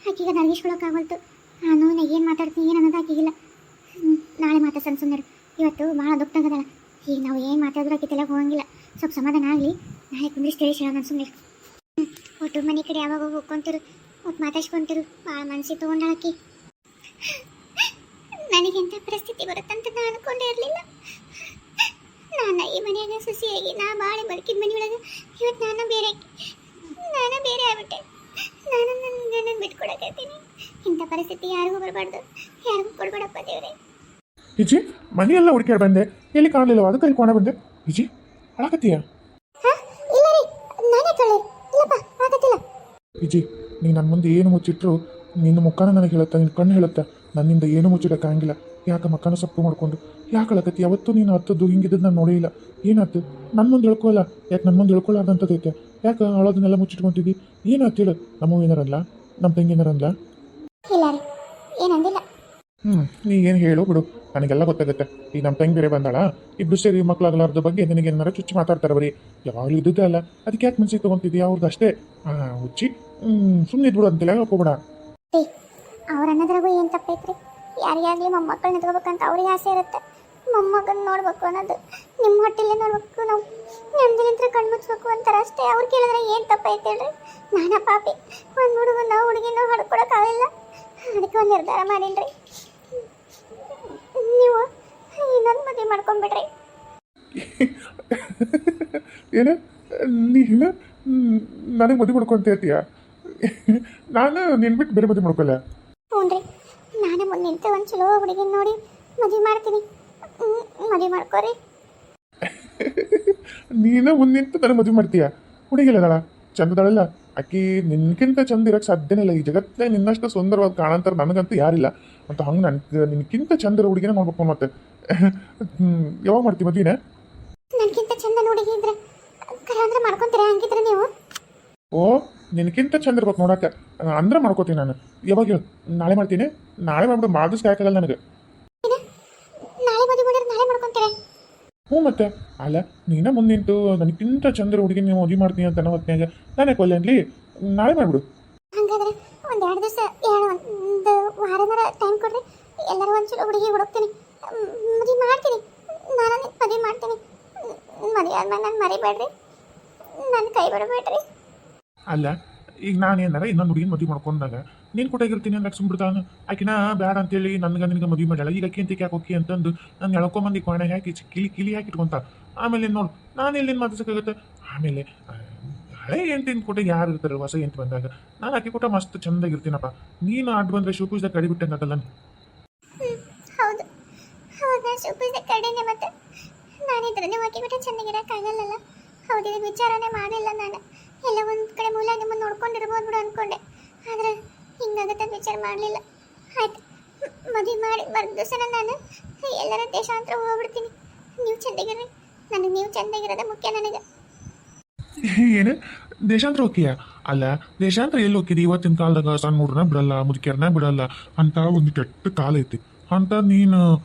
ಆಕಿಗೆ ಅದು ಅರ್ಗಿಸ್ಕೊಳಕ್ಕಾಗಲ್ತು. ನಾನು ಏನು ಮಾತಾಡ್ತೀನಿ ಏನು ಅನ್ನೋದು ಆಕಿಗಿಲ್ಲ. ನಾಳೆ ಮಾತಾಡ್ಸನ್ ಸುಮ್ಮನೆ. ಇವತ್ತು ಭಾಳ ದುಃಖದಾಗದಲ್ಲ. ಈಗ ನಾವು ಏನು ಮಾತಾಡಿದ್ರು ಆಕಿ ತಲೆಗೆ ಹೋಗಂಗಿಲ್ಲ. ಸ್ವಲ್ಪ ಸಮಾಧಾನ ಆಗಲಿ, ನಾಳೆ ಕುಂದ್ರಿಸಿ ತಿಳಿಸಿ ನಾನು ಸುಮ್ಮನೆ. ಒಟ್ಟು ಮನೆ ಕಡೆ ಯಾವಾಗ ಹೋಗ್ಕೊಂತಿರು, ಒಟ್ಟು ಮಾತಾಡ್ಸ್ಕೊಂತಿರು. ಭಾಳ ಮನಸ್ಸಿಗೆ ತೊಗೊಂಡಾಕಿ. ನನಗೆಂಥ ಪರಿಸ್ಥಿತಿ ಬರುತ್ತಂತ ನಾನು ಅನ್ಕೊಂಡೇ ಇರಲಿಲ್ಲ. ನಾನು ಈ ಮನೆಯಾಗ ಸಸಿಯಾಗಿ ನಾ ಬಾಳೆ ಬದುಕಿದ ಮನೆಯೊಳಗೆ ಇವತ್ತು ನಾನು ಬೇರೆ ಆಗ್ಬಿಟ್ಟೆ. ನಾನು ನನ್ನ ಗಂಡನ ಬಿಟ್ಕೊಡಕತ್ತೀನಿ. ಇಂಥ ಪರಿಸ್ಥಿತಿ ಯಾರಿಗೂ ಬರಬಾರ್ದು, ಯಾರಿಗೂ ಕೊಡ್ಬೇಡಪ್ಪ ದೇವ್ರೆ. ವಿಜಿ ಮನೆಯೆಲ್ಲ ಹುಡುಕ್ಯಾಡ ಬಂದೆ, ಎಲ್ಲಿ ಕಾಣಲಿಲ್ಲ, ಅದಕ್ಕೆ ಅಲ್ಲಿ ಕೋಣ ಬಂದೆ. ವಿಜಿ ಅಳಕತ್ತೀಯ? ವಿಜಿ ನೀ ನನ್ನ ಮುಂದೆ ಏನು ಮುಚ್ಚಿಟ್ರು ನಿನ್ನ ಮುಖಾನ ನನಗೆ ಹೇಳುತ್ತಾ, ನಿನ್ನ ಕಣ್ಣು ಹೇಳುತ್ತಾ, ನನ್ನಿಂದ ಏನು ಮುಚ್ಚಿಡಕ್ಕಾಗಿಲ್ಲ. ಯಾಕೆ ಮಕ್ಕನ ಸೊಪ್ಪು ಮಾಡ್ಕೊಂಡು ಯಾಕೆ ಅಳಕತ್ತಿ? ಯಾವತ್ತೂ ನೀನು ಹತ್ತದ್ದು ಹಿಂಗಿದ್ದದ್ದು ನಾನು ನೋಡೇ ಇಲ್ಲ. ಏನಾಯ್ತು? ನನ್ನ ಮುಂದೆ ಹೇಳ್ಕೊಲ್ಲ. ಯಾಕೆ ನನ್ನ ಮುಂದೆ ಹೇಳ್ಕೊಳ್ಳಾರ್ದಂಥದ್ದೈತೆ? ಯಾಕೆ ಅಳೋದನ್ನೆಲ್ಲ ಮುಚ್ಚಿಟ್ಕೊಂತಿದ್ದಿ? ಏನಾಯ್ತು ಹೇಳು? ನಮ್ಮ ಏನಾರಲ್ಲ, ನಮ್ಮ ತಂಗಿ ಏನಾರಲ್ಲ? ಇಲ್ಲ ರೀ, ಏನಂದಿಲ್ಲ. ನೀ ಏನು ಹೇಳು ಬಿಡು, ನನಗೆಲ್ಲ ಗೊತ್ತಾಗುತ್ತೆ. ಈಗ ನಮ್ಮ ತಂಗಿ ಬೇರೆ ಬಂದಾಳ, ಇಬ್ರು ಸೇರಿ ಮಕ್ಕಳಾಗಲಾರ್ದ ಬಗ್ಗೆ ನಿನಗೆ ಏನಾರ ಚುಚ್ಚಿ ಮಾತಾಡ್ತಾರೆ ಬರೀ. ಯಾವಾಗಲೂ ಇದ್ದುದೇ ಅಲ್ಲ, ಅದಕ್ಕೆ ಯಾಕೆ ಮನ್ಸಿಗೆ ತೊಗೊಂತಿದ್ಯಾ? ಅವ್ರದ್ದು ಅಷ್ಟೇ ಹುಚ್ಚಿ. ಸುಮ್ಮನೆ ಇದ್ಬಿಡು ಅಂತೆಲ್ಲ ಹೇಳ್ಕೊಬೇಡ. ರೀ, ಅವ್ರ ಅನ್ನೋದ್ರಾಗೂ ಏನು ತಪ್ಪೈತ್ರಿ? ಯಾರಿಗಾಗಲಿ ಮೊಮ್ಮಕ್ಕಳನ್ನ ತಗೋಬೇಕಂತ ಅವ್ರಿಗೆ ಆಸೆ ಇರುತ್ತೆ. ಮೊಮ್ಮಗನ ನೋಡ್ಬೇಕು ಅನ್ನೋದು ನಿಮ್ಮ ಹೊಟ್ಟೆಲ್ಲೇ ನೋಡ್ಬೇಕು, ನಾವು ನೆಮ್ಮದಿಲಿಂತ್ರ ಕಣ್ಣು ಮುಚ್ಚಬೇಕು ಅಂತಾರೆ ಅಷ್ಟೇ. ಅವ್ರು ಕೇಳಿದ್ರೆ ಏನು ತಪ್ಪೈತೆ ಹೇಳ್ರಿ? ನಾನಾ ಪಾಪಿ, ಒಂದು ಹುಡುಗನ ಹುಡುಗಿನ ಹೊಡ್ಕೊಳಕ್ಕಾಗಲ್ಲ, ಅದಕ್ಕೆ ಒಂದು ನಿರ್ಧಾರ ಮಾಡಿಲ್ರಿ. ನೀವು ಇನ್ನೊಂದು ಮದುವೆ ಮಾಡ್ಕೊಂಡ್ಬಿಡ್ರಿ. ಏನ ನೀನು ನನಗೆ ಮದುವೆ ಮಾಡ್ಕೊಂತ ಹೇಳ್ತೀಯ? ನಾನು ನಿನ್ ಬಿಟ್ಟು ಬೇರೆ ಮದುವೆ ಮಾಡ್ಕೊಲ್ಲ. ಹ್ಞೂ ರೀ, ನಾನು ಮುಂದೆ ನಿಂತು ಒಂದು ಚಲೋ ಹುಡುಗಿನ ನೋಡಿ ಮದುವೆ ಮಾಡ್ತೀನಿ. ಮದುವೆ ಮಾಡ್ಕೋರಿ. ನೀನು ಮುಂದೆ ನಿಂತು ನನಗೆ ಮದುವೆ ಮಾಡ್ತೀಯ? ಹುಡುಗಿಲ್ಲದಾಳ, ಚಂದದಾಳಲ್ಲ ಆಕಿ. ನಿನ್ಕಿಂತ ಚಂದ ಇರೋಕ್ಕೆ ಸಾಧ್ಯನೇ ಇಲ್ಲ ಈ ಜಗತ್ತೇ. ನಿನ್ನಷ್ಟು ಸುಂದರವಾಗಿ ಕಾಣಂತಾರೆ ನನಗಂತೂ ಯಾರಿಲ್ಲ. ಮತ್ತು ಹಂಗೆ ನಿನ್ಕಿಂತ ಚಂದರ ಹುಡುಗಿನ ನೋಡ್ಬೇಕು. ಮತ್ತೆ ಯಾವಾಗ ಮಾಡ್ತೀವಿ ಮದುವೆನ? ನನಗಿಂತ ಚಂದ ಹುಡುಗಿ ಇದ್ರೆ ಕರೆ ಅಂದ್ರೆ ಮಾಡ್ಕೊಂತೀರಾ? ಹಂಗಿದ್ರೆ ನೀವು? ಓ, ನಿನಕ್ಕಿಂತ ಚಂದ ಇರ್ಬೇಕು ನೋಡಕ್ಕೆ ಅಂದ್ರೆ ಮಾಡ್ಕೋತೀನಿ ನಾನು. ಯಾವಾಗ ಹೇಳು? ನಾಳೆ ಮಾಡ್ತೀನಿ. ನಾಳೆ ಮಾಡ್ಬಿಟ್ಟು ಮಾಡಿಸ್ ಕಾಯಕಾಗಲ್ಲ ನನಗೆ. ನಾಳೆ ಮದುವೆ ಮಾಡಿದ್ರೆ ನಾಳೆ ಮಾಡ್ಕೊಂತೀರಾ? ಹ್ಞೂ ಮತ್ತೆ ಅಲ್ಲ, ನೀನ ಮುಂದೆ ನಿಂತು ನನಗಿಂತ ಚಂದ್ರ ಹುಡುಗಿ ನೀವು ಮದುವೆ ಮಾಡ್ತೀನಿ ಅಂತ ಅನ್ನೋ ಹೊತ್ತಿನಾಗ ನಾನೇ ಕೊಲ್ಲೆ ಅನ್ಲಿ. ನಾಳೆ ಮಾಡ್ಬಿಡು. ಹಂಗಾದ್ರೆ ಒಂದು 2 ದಿವಸ, ಒಂದು ವಾರದರ ಟೈಮ್ ಕೊಡ್ರಿ. ಎಲ್ಲರೂ ಒಂದು ಚಲೋ ಹುಡುಗಿ ಹುಡುಕ್ತೀನಿ, ಮದುವೆ ಮಾಡ್ತೀನಿ. ನಾನು ಮದುವೆ ಮಾಡ್ತೀನಿ. ಮದುವೆ ಆದ್ಮೇಲೆ ನಾನು ಮರಿಬೇಡ್ರಿ, ನನ್ನ ಕೈ ಬಿಡಬೇಡ್ರಿ. ಅಲ್ಲ, ಈಗ ನಾನು ಏನಾರ ಇನ್ನೊಂದು ಹುಡುಗಿನ ಮದುವೆ ಮಾಡ್ಕೊಂಡಾಗ ನೀನು ಕೊಟ್ಟಾಗಿರ್ತೀನಿ ಅಂದ್ರೆ ಸುಮ್ಬಿಡ್ತಾನು. ಆಕಿನ ಬೇಡ ಅಂತೇಳಿ ನಿನಗೆ ಮದುವೆ ಮಾಡ್ಯಾಳ. ಈಗ ಅಕ್ಕಿ ಅಂತ ಯಾಕೆ ಹೋಗಿ ಅಂತಂದು ನಾನು ಎಳ್ಕೊಂಬಂದು ಕೋಣೆ ಹಾಕಿ ಕಿಲಿ ಹಾಕಿಟ್ಕೊಂತ. ಆಮೇಲೆ ನೋಡು, ನಾನು ಎಲ್ಲಿಂದ ಮಾತಾಡ್ಸೋಕ್ಕಾಗುತ್ತೆ? ಆಮೇಲೆ ಹಳೆ ಎಂಟಿನ ಕೊಟ್ಟೆ ಯಾರು ಇರ್ತಾರೆ? ಹೊಸ ಎಂಟು ಬಂದಾಗ ನಾನು ಆಕೆ ಕೊಟ್ಟ ಮಸ್ತ್ ಚಂದಾಗಿರ್ತೀನಪ್ಪ. ನೀನು ಅಡ್ಡು ಬಂದರೆ ಶಿವಪೂಜದಾಗ ಕಡಿಬಿಟ್ಟಂಗಲ್ಲ. ಹೌದು ಹೌದು, ನಾನು ಶಿವಪೂಜೆ ಕಡೆನೆ. ಮತ್ತೆ ನಾನಿದ್ರೆ ನೀವು ಹಾಕಿ ಬಿಟ್ಟು ಚೆನ್ನಾಗಿರೋಕ್ಕಾಗಲ್ಲಲ್ಲ. ಹೌದು, ಇದಕ್ಕೆ ವಿಚಾರನೆ ಮಾಡಿಲ್ಲ ನಾನು. ಎಲ್ಲ ಒಂದು ಕಡೆ ಮೂಲ ನಿಮ್ಮನ್ನು ನೋಡ್ಕೊಂಡಿರ್ಬೋದು ಬಿಡು ಅಂದ್ಕೊಂಡೆ, ಆದರೆ ಹಿಂಗಾಗತ್ತೆ ವಿಚಾರ ಮಾಡಲಿಲ್ಲ. ಆಯ್ತು, ಮದುವೆ ಮಾಡಿ ದಿವಸನ ನಾನು ಎಲ್ಲರ ದೇಶಾಂತರ ಹೋಗ್ಬಿಡ್ತೀನಿ. ನೀವು ಚೆಂದಾಗಿರ್ರಿ, ನನಗೆ ನೀವು ಚೆಂದಾಗಿರೋದೇ ಮುಖ್ಯ ನನಗೆ. ಏನು ದೇಶಾಂತರ ಹೋಗ್ತೀಯ? ಅಲ್ಲ, ದೇಶಾಂತರ ಎಲ್ಲಿ ಹೋಗ್ತಿದ್ದಿ? ಇವತ್ತಿನ ಕಾಲದಾಗ ಸಣ್ಣ ಹುಡ್ರನ್ನ ಬಿಡಲ್ಲ, ಮುದುಕಿಯರನ್ನ ಬಿಡಲ್ಲ ಅಂತ ಒಂದು ಕೆಟ್ಟ ಕಾಲ ಐತಿ. ಅಂತ ನೀನು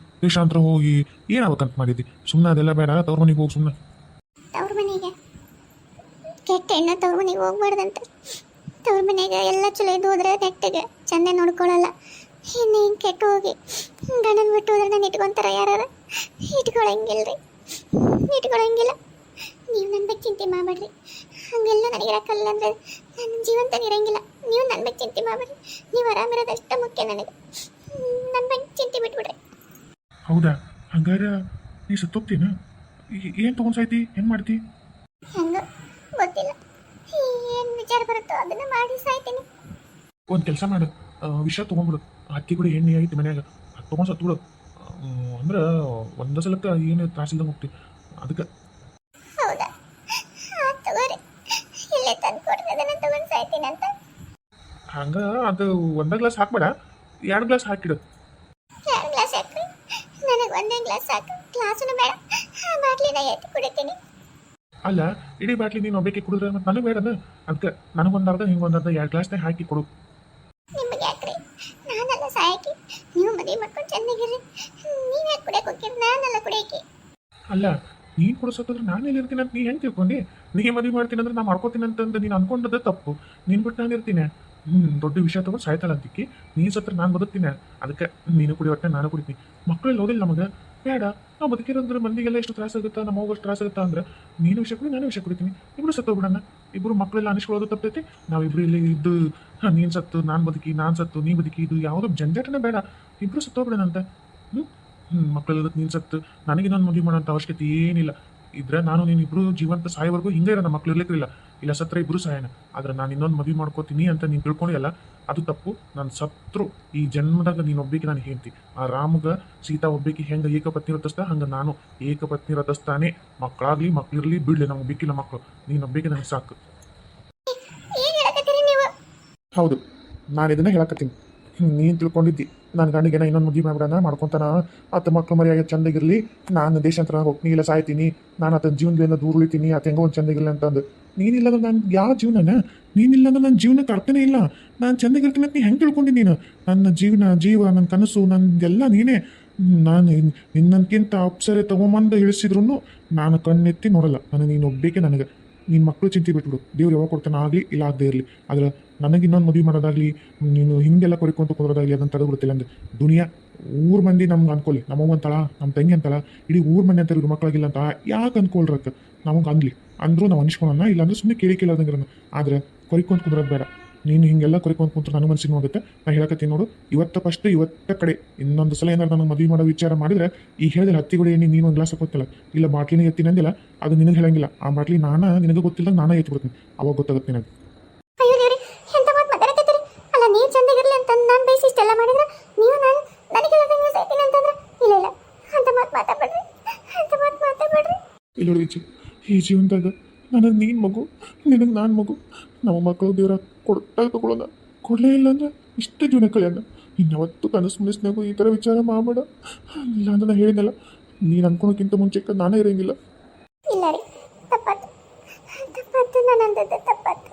ದೇಶಾಂತರ ಹೋಗಿ ಏನಾಗಬೇಕಂತ ಮಾಡಿದ್ದಿ? ಸುಮ್ಮನೆ ಅದೆಲ್ಲ ಬೇಡ, ತವ್ರ ಮನೆಗೆ ಹೋಗಿ ಸುಮ್ಮನೆ. ತವ್ರ ಮನೆಗೆ ಕೆಟ್ಟ ಹೆಣ್ಣು ತವ್ರ ಮನೆಗೆ ಹೋಗ್ಬಾರ್ದಂತೆ. ತವ್ರ ಮನೆಗೆ ಎಲ್ಲ ಚಲೋ ಇದು ಹೋದ್ರೆ ನೆಟ್ಟಿಗೆ ಚಂದ ನೋಡ್ಕೊಳ್ಳಲ್ಲ. ಇನ್ನು ಹಿಂಗೆ ಕೆಟ್ಟು ಹೋಗಿ ಗಂಡನ ಬಿಟ್ಟು ಹೋದ್ರೆ ನಾನು ಇಟ್ಕೊತಾರ ಯಾರು? ಇಟ್ಕೊಳಂಗಿಲ್ರಿ, ಇಟ್ಕೊಳಂಗಿಲ್ಲ. ನೀವು ನನ್ನ ಬಗ್ಗೆ ಚಿಂತೆ ಮಾಡಬೇಡ್ರಿ. ಹಂಗೆಲ್ಲ ನನಗೆ ಇರೋಕ್ಕಲ್ಲ ಅಂದರೆ ನನ್ನ ಜೀವಂತ ಇರಂಗಿಲ್ಲ. ನೀವು ನನ್ನ ಬಗ್ಗೆ ಚಿಂತೆ ಮಾಡಬೇಡ್ರಿ. ನೀವು ಆರಾಮಿರೋದಷ್ಟು ಮುಖ್ಯ ನನಗೆ. ನನ್ನ ಬಗ್ಗೆ ಚಿಂತೆ ಬಿಟ್ಬಿಡ್ರಿ. ಹೌದಾ? ಹಂಗಾರೆ ನೀ ಸತ್ತೋಗ್ತೀನ? ಏನು ತೊಗೊಂಡ್ಸಾಯ್ತಿ? ಹೆಂಗೆ ಮಾಡ್ತಿ? ಹೆಂಗೆ ಗೊತ್ತಿಲ್ಲ, ಏನು ವಿಚಾರ ಬರುತ್ತೋ ಅದನ್ನು ಮಾಡಿ ಸಾಯ್ತೀನಿ. ಒಂದು ಕೆಲಸ ಮಾಡು, ವಿಷ ತೊಗೊಂಡ್ಬಿಡು. ಅಕ್ಕಿ ಕೂಡ ಎಣ್ಣೆ ಐತಿ ಮನ್ಯಾಗ, ಅದು ತೊಗೊಂಡು ಸತ್ಬಿಡು. ಅಂದ್ರೆ ಒಂದೇ ಸಲಕ್ಕೆ ಏನು ತ್ರಾಸಿಲ್ದಂಗೆ ಹೋಗ್ತಿ. ಅದಕ್ಕೆ ಹೌದಾ? ತಗೋರಿ, ಇಲ್ಲೇ ತಂದು ಕೊಡ್ರಿ, ಅದನ್ನು ತಗೊಂಡು ಸಾಯ್ತೀನಿ ಅಂತ. ಹಂಗೆ ಅದು ಒಂದೇ ಗ್ಲಾಸ್ ಹಾಕ್ಬೇಡ, 2 ಗ್ಲಾಸ್ ಹಾಕಿಡು. 2 ಗ್ಲಾಸ್ ಹಾಕ್ರಿ, ನನಗೆ ಒಂದೇ ಗ್ಲಾಸ್ ಸಾಕು. ಗ್ಲಾಸನ್ನು ಬೇಡ, ಆ ಬಾಟ್ಲಿನ ಎತ್ತಿ ಕುಡಿತೀನಿ. ಅಲ್ಲ, ಇಡೀ ಬಾಟ್ಲಿ ನೀನು ಒಬ್ಬಕ್ಕೆ ಕುಡಿದ್ರೆ ಮತ್ತು ನನಗೆ ಬೇಡದ? ಅದಕ್ಕೆ ನನಗೊಂದರ್ಧ ಹಿಂಗೊಂದರ್ಧ 2 ಗ್ಲಾಸ್ನಾಗ ಹಾಕಿ ಕೊಡು. ನಿಮಗೆ ಯಾಕ್ರಿ? ನಾನೆಲ್ಲ ಸಾಯಕಿ, ನೀವು ಮದುವೆ ಮಾಡ್ಕೊಂಡು ಚೆನ್ನಾಗಿರ್ರಿ. ನೀವು ಯಾಕೆ ಕುಡಿಯಕ್ಕೆ ಹೋಗ್ತೀರಿ? ನಾನೆಲ್ಲ ಕುಡಿಯಕ್ಕೆ. ಅಲ್ಲ, ನೀನು ಕೊಡಿಸೋದ್ರೆ ನಾನು ಎಲ್ಲಿರ್ತೀನಿ ಅಂತ ನೀ ಹೆಂಗೆ ತಿಳ್ಕೊಂಡು? ನೀ ಮದುವೆ ಮಾಡ್ತೀನಿ ಅಂದ್ರೆ ನಾನು ಮಾಡ್ಕೋತೀನಿ ಅಂತಂದು ನೀನು ಅನ್ಕೊಂಡದ್ದು ತಪ್ಪು. ನೀನು ಬಿಟ್ಟು ನಾನು ಇರ್ತೀನಿ. ದೊಡ್ಡ ವಿಷಯ ತಗೊಂಡು ಸಾಯ್ತಾಳ ಅಂತಿಕ್ಕಿ ನೀನು ಸತ್ರ ನಾನು ಬದುಕ್ತೀನಿ. ಅದಕ್ಕೆ ನೀನು ಕುಡಿಯೋಟ್ಟೆ ನಾನು ಕುಡಿತೀನಿ. ಮಕ್ಕಳಲ್ಲಿ ಓದಿಲ್ಲ ನಮಗೆ ಬೇಡ. ನಾವು ಬದುಕಿರೋದ್ರೆ ಮಂದಿಗೆಲ್ಲ ಎಷ್ಟು ತ್ರಾಸಾಗುತ್ತಾ, ನಮ್ಮ ಹೋಗೋಷ್ಟು ತ್ರಾಸಾಗುತ್ತಾ ಅಂದ್ರೆ ನೀನು ವಿಷಯ ಕುಡಿ, ನಾನು ವಿಷಯ ಕುಡಿತೀನಿ. ಇಬ್ಬರು ಸತ್ತೋಗ್ಬಿಡೋಣ. ಇಬ್ಬರು ಮಕ್ಕಳೆಲ್ಲ ಅನಿಸ್ಕೊಳ್ಳೋದು ತಪ್ಪೈತಿ. ನಾವಿಬ್ರು ಇಲ್ಲಿ ಇದ್ದು ನೀನು ಸತ್ತು ನಾನು ಬದುಕಿ, ನಾನು ಸತ್ತು ನೀ ಬದುಕಿ, ಇದು ಯಾವುದೋ ಜಂಜಾಟನೇ ಬೇಡ. ಇಬ್ಬರು ಸತ್ತೋಗ್ಬಿಡೋಣ ಅಂತ. ಮಕ್ಕಳೆಲ್ಲ ನೀನು ಸತ್ತು ನನಗಿನ್ನೊಂದು ಮದುವೆ ಮಾಡೋಂಥ ಅವಶ್ಯಕತೆ ಏನಿಲ್ಲ. ಇದ್ರೆ ನಾನು ನೀನು ಇಬ್ಬರು ಜೀವಂತ ಸಾಯೋವರೆಗೂ ಹಿಂಗೆ ಇರೋ, ನಮ್ಮ ಮಕ್ಳು ಇರ್ಲಿಕ್ಕಿಲ್ಲ. ಇಲ್ಲ ಸತ್ರ ಇಬ್ಬರು ಸಾಯೋಣ. ಆದ್ರೆ ನಾನು ಇನ್ನೊಂದು ಮದುವೆ ಮಾಡ್ಕೋತೀನಿ ಅಂತ ನೀನು ತಿಳ್ಕೊಂಡಿಯಲ್ಲ, ಅದು ತಪ್ಪು. ನಾನು ಸತ್ರು ಈ ಜನ್ಮದಾಗ ನೀನು ಒಬ್ಬೇಕಿ ನಾನು ಹೇಳ್ತಿ. ಆ ರಾಮಗ ಸೀತಾ ಒಬ್ಬೇಕಿ ಹೆಂಗೆ ಏಕಪತ್ನಿ ರಥಸ್ತ, ಹಂಗೆ ನಾನು ಏಕಪತ್ನಿ ರಥಸ್ತಾನೆ. ಮಕ್ಕಳಾಗ್ಲಿ ಮಕ್ಳಿರ್ಲಿ ಬಿಡ್ಲಿ, ನಮ್ಗೆ ಬೇಕಿಲ್ಲ ಮಕ್ಕಳು. ನೀನು ಒಬ್ಬೇಕಿ ನನಗೆ ಸಾಕು. ಏನು ಹೇಳಕತ್ತೀರಿ ನೀವು? ಹೌದು, ನಾನು ಇದನ್ನ ಹೇಳಕತ್ತೀನಿ. ನೀನು ತಿಳ್ಕೊಂಡಿದ್ದಿ ನನ್ನ ಗಂಡಿಗೆ ಇನ್ನೊಂದು ಮದುವೆ ಮಾಡ್ಬಿಡೋಣ ಮಾಡ್ಕೊತಾನ ಆತ ಮಕ್ಳು ಮರಿಯಾಗಿ ಚಂದಾಗಿರಲಿ, ನಾನು ದೇಶಾಂತರ ಹೋಗ್ತೀನಿ ಇಲ್ಲ ಸಾಯ್ತೀನಿ, ನಾನು ಆತನ ಜೀವನದಿಂದ ದೂರ ಉಳಿತೀನಿ, ಆತ ಹೆಂಗೋ ಒಂದು ಚಂದಾಗಿರಲಿ ಅಂತಂದು. ನೀನಿಲ್ಲದ ನಾನು ಯಾವ ಜೀವನನ, ನೀನಿಲ್ಲದ ನನ್ನ ಜೀವನಕ್ಕೆ ಅರ್ಥನೇ ಇಲ್ಲ. ನಾನು ಚಂದಾಗಿರ್ತೀನಿ ಅಂತ ನೀ ಹೆಂಗೆ ತಿಳ್ಕೊಂಡಿ ನೀನು? ನನ್ನ ಜೀವ ನನ್ನ ಕನಸು ನಂದೆಲ್ಲ ನೀನೇ. ನಾನು ನಿನ್ನಕ್ಕಿಂತ ಅಪ್ಸರೆ ತಗೊಂಬಂದು ಇಳಿಸಿದ್ರು ನಾನು ಕಣ್ಣೆತ್ತಿ ನೋಡಲ್ಲ. ನೀನು ಒಬ್ಬೇಕೆ ನನಗೆ. ನಿನ್ನ ಮಕ್ಕಳು ಚಿಂತೆ ಬಿಟ್ಬಿಡು, ದೇವ್ರು ಯಾವಾಗ ಕೊಡ್ತಾನೆ ಆಗಲಿ ಇಲ್ಲ ಆಗದೆ ಇರಲಿ. ಆದರೆ ನನಗೆ ಇನ್ನೊಂದು ಮದುವೆ ಮಾಡೋದಾಗಲಿ, ನೀನು ಹಿಂಗೆಲ್ಲ ಕೊರಿಕೊಂತ ಕುಂದ್ರೋದಾಗಲಿ ಅದನ್ನು ತಡೆಬಿಡುತ್ತಿಲ್ಲ ಅಂದ್ರೆ ದುನಿಯಾ ಊರ್ ಮಂದಿ ನಮ್ಗೆ ಅನ್ಕೊಳ್ಳಿ, ನಮ್ಮವ್ವ ಅಂತಳ, ನಮ್ಮ ತಂಗಿ ಅಂತಳ, ಇಡೀ ಊರ್ ಮಂದಿ ಅಂತ ಇವ್ರು ಮಕ್ಕಳಾಗಿಲ್ಲ ಅಂತ ಯಾಕೆ ಅನ್ಕೊಳ್ರಕ್ಕ? ನಮಗೆ ಅನ್ಲಿ ಅಂದರೂ ನಾವು ಅನಿಸ್ಕೊಳ್ಳೋಣ, ಇಲ್ಲಾಂದ್ರೆ ಸುಮ್ಮನೆ ಕೇಳೋದಂಗಿರೋಣ. ಆದರೆ ಕೊರಿಕೊಂತ ಕುಂದ್ರೋದು ಬೇಡ. ನೀನು ಹಿಂಗೆಲ್ಲ ಕೊರಿಕೊಂತ ಕುಂತ್ರೆ ನನ್ನ ಮನಸ್ಸಿಗೆ ನೋಡುತ್ತೆ. ನಾನು ಹೇಳಕತ್ತೀನಿ ನೋಡು, ಇವತ್ತ ಕಡೆ ಇನ್ನೊಂದು ಸಲ ಏನಾದ್ರು ನನಗೆ ಮದುವೆ ಮಾಡೋ ವಿಚಾರ ಮಾಡಿದ್ರೆ ಈ ಹೇಳಿದ್ರೆ ಹತ್ತಿಗಳು ಏನು ನೀನು ಒಂದು ಗ್ಲಾಸ್ ಹಾಕೋತಿಲ್ಲ ಇಲ್ಲ ಬಾಟ್ಲಿನ ಎತ್ತೀನಿ ಅಂದಿಲ್ಲ, ಅದು ನಿನಗೆ ಹೇಳಂಗಿಲ್ಲ. ಆ ಬಾಟ್ಲಿ ನಿನಗೆ ಗೊತ್ತಿಲ್ಲ, ನಾನೇ ಎತ್ಬಿಡ್ತೀನಿ, ಅವಾಗ ಗೊತ್ತಾಗುತ್ತೆ ನಿನಗೆ. ಅಯ್ಯೋ ದೇವ್ರಿ, ಎಂತ ಮಾತು ಮಾತಾಡಕತ್ತೀರಿ? ಅಲ್ಲ ನೀವು ಚಂದಾಗಿರ್ಲಿ ಅಂತ ನಾನು ಬಯಸಿ ಇಷ್ಟೆಲ್ಲ ಮಾಡಿದ್ರೆ ನೀವು ನನಗೆ ನೀವು ಸಾಯ್ತೀನಿ ಅಂತಂದ್ರೆ ಇಲ್ಲ ಇಲ್ಲ, ಅಂತ ಮಾತು ಮಾತಾಡ್ಬೇಡ್ರಿ, ಅಂತ ಮಾತು ಮಾತಾಡ್ಬೇಡ್ರಿ. ಇಲ್ಲ ವಿಜಿ, ಈ ಜೀವನದಾಗ ನನಗೆ ನೀನು ಮಗು, ನಿನಗೆ ನಾನು ಮಗು. ನಮ್ಮ ಮಕ್ಕಳು ದೇವ್ರ ಕೊಡ್ತಾ ತಗೊಳ್ಳೋಣ, ಕೊಡಲೇ ಇಲ್ಲ ಅಂದ್ರೆ ಇಷ್ಟು ಜೀವನ ಕಳೆಯೋಣ. ಇನ್ಯಾವತ್ತು ಕನಸು ಮುನಿಸ್ನಾಗೂ ಈ ಥರ ವಿಚಾರ ಮಾಡಬೇಡ. ಇಲ್ಲ ಅಂದ್ರೆ ನಾನು ಹೇಳಿದ್ನಲ್ಲ, ನೀನು ಅನ್ಕೊಳಕ್ಕಿಂತ ಮುಂಚೆ ನಾನೇ ಇರೋಂಗಿಲ್ಲ. ಇಲ್ಲ ರೀ, ತಪ್ಪಾತು, ನಾನು ಅಂದದ್ದು ತಪ್ಪಾತು.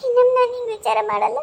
ಇನ್ನೊಮ್ಮೆ ನಾನು ಹಿಂಗೆ ವಿಚಾರ ಮಾಡಲ್ಲ.